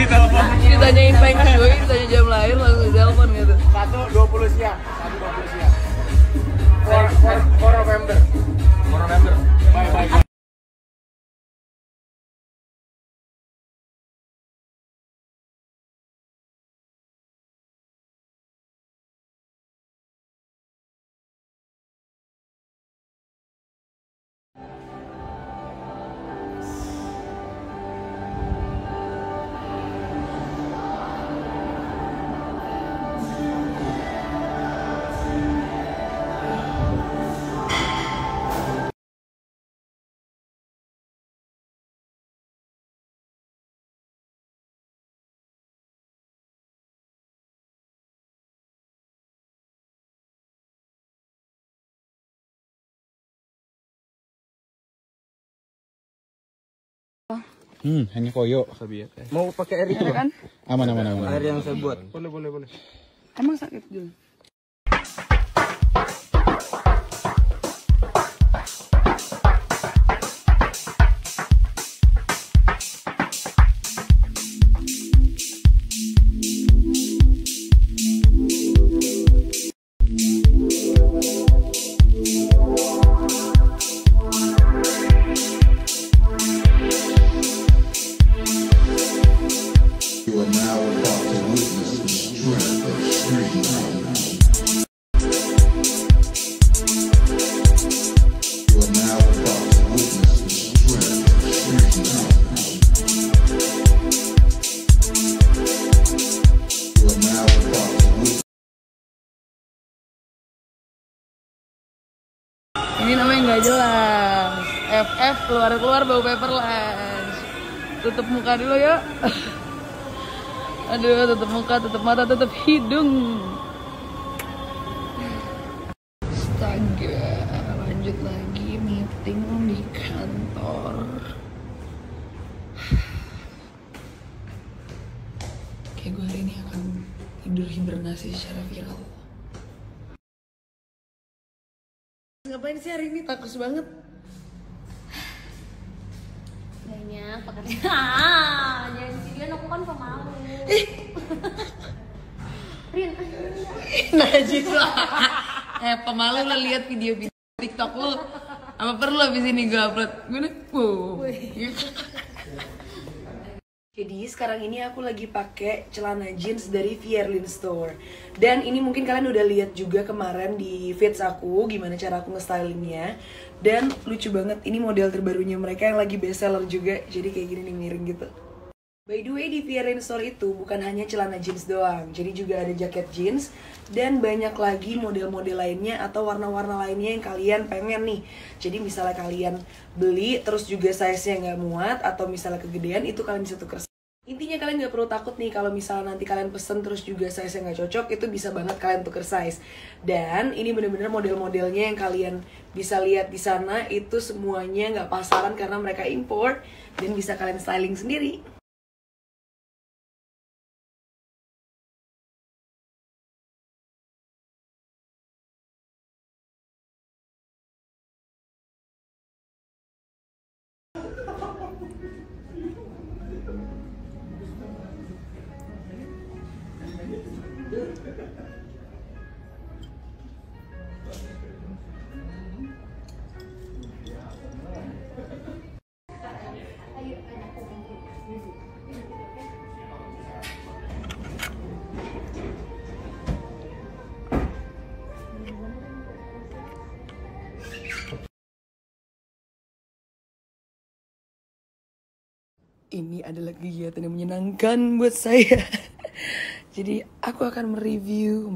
Ditanyain Feng Shui, ditanya jam lahir langsung telepon gitu. 1:20 siang. 1:20 siang. 4 November. 4 November. Bye. Hanya koyo. Mau pakai air itu kan? Aman. Air yang saya buat. Boleh. Emang sakit Jul? You are now about to witness the strength of street knowledge. You are now about to witness the strength of street knowledge. You are now about to witness. Ini namanya nggak jelas. FF keluar bau paper lunch. Tutup muka dulu yuk. Aduh, tutup muka, tutup mata, tutup hidung. Astaga, lanjut lagi meeting di kantor. Kayak gue hari ini akan tidur hibernasi secara viral. Ngapain sih hari ini? Takus banget. Banyak pekerjaan. Jangan sendirian, aku kan pemalu. Rin, Najis lah. Pemalu lo lihat video TikTok lu. Apa perlu abis ini gue upload? Wow. Jadi sekarang ini aku lagi pakai celana jeans dari Fierlin Store. Dan ini mungkin kalian udah lihat juga kemarin di feeds aku gimana cara aku nge-stylingnya. Dan lucu banget, ini model terbarunya mereka yang lagi best seller juga. Jadi kayak gini nih, miring gitu. By the way, di Fierlin Store itu bukan hanya celana jeans doang. Jadi juga ada jaket jeans dan banyak lagi model-model lainnya atau warna-warna lainnya yang kalian pengen nih. Jadi misalnya kalian beli terus juga size-nya nggak muat atau misalnya kegedean, itu kalian bisa tuker. Intinya kalian nggak perlu takut nih kalau misalnya nanti kalian pesen terus juga size-nya nggak cocok, itu bisa banget kalian tuker size. Dan ini bener-bener model-modelnya yang kalian bisa lihat di sana itu semuanya nggak pasaran karena mereka impor dan bisa kalian styling sendiri. Ini adalah kegiatan yang menyenangkan buat saya. Jadi aku akan mereview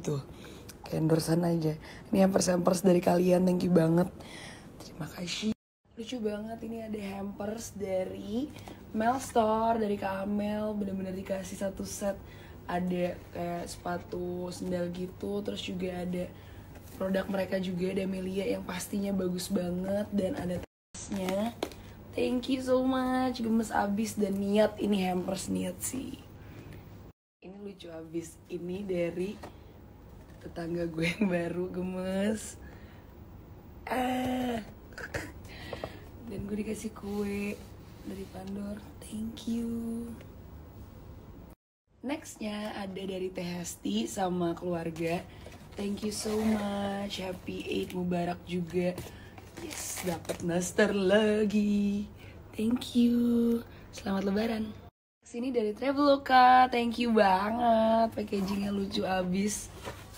tuh. Kayak endorsean aja. Ini hampers dari kalian, thank you banget. Terima kasih. Lucu banget, ini ada hampers dari Mel Store, dari Kak Amel. Bener-bener dikasih satu set. Ada kayak sepatu, sendal gitu. Terus juga ada produk mereka juga, ada Amelia yang pastinya bagus banget. Dan ada tasnya. Thank you so much, gemes abis dan niat, ini hampers niat sih. Ini lucu abis, ini dari tetangga gue yang baru, gemes. Dan gue dikasih kue dari Pandor, thank you. Nextnya ada dari Teh Hesti sama keluarga. Thank you so much. Happy Eid Mubarak juga. Yes, dapat nastar lagi. Thank you. Selamat Lebaran. Sini dari Traveloka. Thank you banget. Packagingnya lucu abis.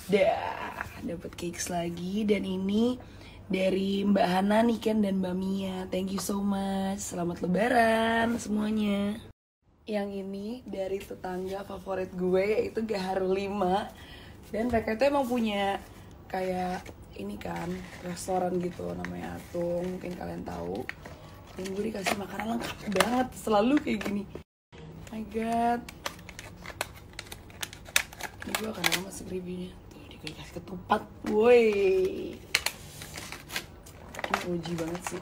Dah, dapat cakes lagi. Dan ini dari Mbak Hana, Niken, dan Mbak Mia. Thank you so much. Selamat Lebaran semuanya. Yang ini dari tetangga favorit gue, yaitu Gaharu 5. Dan mereka itu emang punya kayak ini kan, restoran gitu namanya Atung, mungkin kalian tahu. Dan gue dikasih makanan lengkap banget, selalu kayak gini. Oh my god. Ini gue akan masuk reviewnya. Tuh, dikasih ketupat, woi. Ini OG banget sih.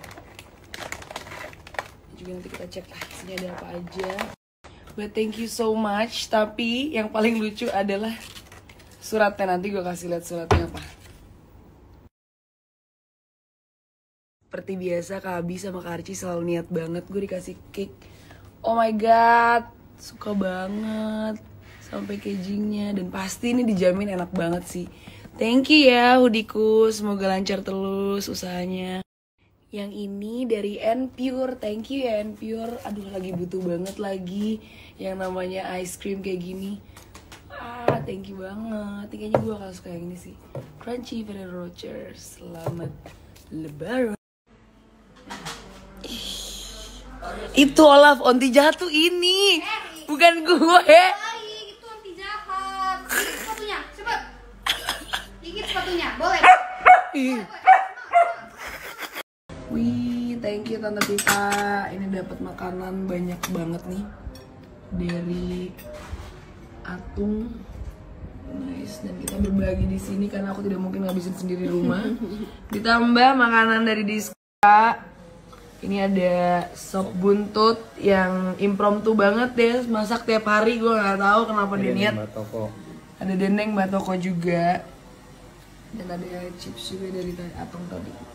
Ini juga nanti kita cek lah isinya ada apa aja. But thank you so much. Tapi yang paling lucu adalah suratnya. Nanti gue kasih lihat suratnya apa. Seperti biasa Kak Abi sama Kak Archie selalu niat banget gue dikasih cake. Oh my god, suka banget sama packagingnya. Dan pasti ini dijamin enak banget sih. Thank you ya Hudiku, semoga lancar terus usahanya. Yang ini dari N-Pure, thank you ya N-Pure. Aduh lagi butuh banget lagi yang namanya ice cream kayak gini. Thank you banget. Kayaknya gue bakal suka yang ini sih. Crunchy Ferrero Rocher. Selamat Lebaran. Itu Olaf, onti jatuh ini. Bukan gue. Baik, itu anti jahat. Gigit sepatunya, cepet. Gigit sepatunya, boleh. Wih, thank you Tante Tita. Ini dapat makanan banyak banget nih dari Atung. Nice, dan kita berbagi di sini karena aku tidak mungkin ngabisin sendiri rumah. Ditambah makanan dari Diska. Ini ada sop buntut yang impromptu banget deh, masak tiap hari. Gue nggak tahu kenapa dia niat. Ada dendeng batoko juga. Dan ada chips juga dari Atung tadi.